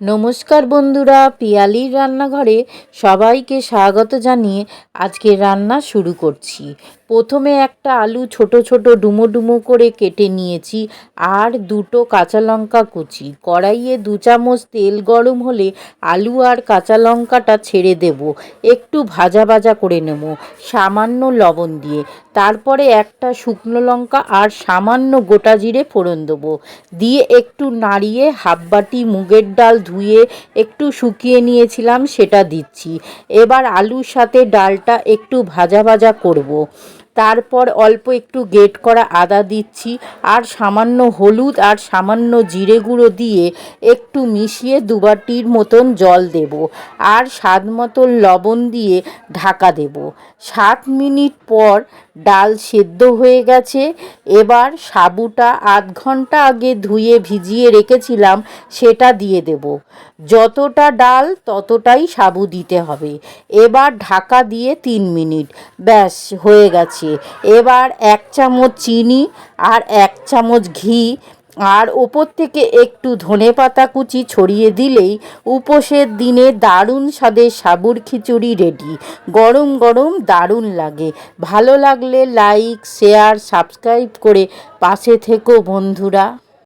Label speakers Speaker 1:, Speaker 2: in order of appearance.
Speaker 1: নমস্কার বন্ধুরা, পিয়ালির রান্নাঘরে সবাইকে স্বাগত জানিয়ে আজকে রান্না শুরু করছি। প্রথমে একটা আলু ছোট ছোট ডুমো ডুমো করে কেটে নিয়েছি আর দুটো কাঁচা লঙ্কা কুচি। কড়াইয়ে 2 চামচ তেল গরম হলে আলু আর কাঁচা লঙ্কাটা ছেড়ে দেব, একটু ভাজা ভাজা করে নেব সামান্য লবণ দিয়ে। তারপরে একটা শুকনো লঙ্কা আর সামান্য গোটা জিরে ফোড়ন দেবো, দিয়ে একটু নাড়িয়ে হাফ বাটি মুগের ডাল ধুয়ে একটু শুকিয়ে নিয়েছিলাম সেটা দিচ্ছি। এবার আলুর সাথে ডালটা একটু ভাজা ভাজা করব। তারপর অল্প একটু গ্রেট করা আদা দিচ্ছি আর সামান্য হলুদ আর সামান্য জিরে গুঁড়ো দিয়ে একটু মিশিয়ে 2 বাটির মতন জল দেব আর স্বাদ মতন লবণ দিয়ে ঢাকা দেব। 7 মিনিট পর ডাল সেদ্ধ হয়ে গেছে। এবার সাবুটা আধ ঘন্টা আগে ধুয়ে ভিজিয়ে রেখেছিলাম সেটা দিয়ে দেব। যতটা ডাল ততটাই সাবু দিতে হবে। এবার ঢাকা দিয়ে 3 মিনিট, ব্যাস হয়ে গেছে। এবার 1 চামচ চিনি আর 1 চামচ ঘি আর ওপর থেকে একটু ধনেপাতা কুচি ছড়িয়ে দিলেই উপোসের দিনে দারুণ স্বাদের সাবুর খিচুড়ি রেডি। গরম গরম দারুণ লাগে। ভালো লাগলে লাইক, শেয়ার, সাবস্ক্রাইব করে পাশে থেকো বন্ধুরা।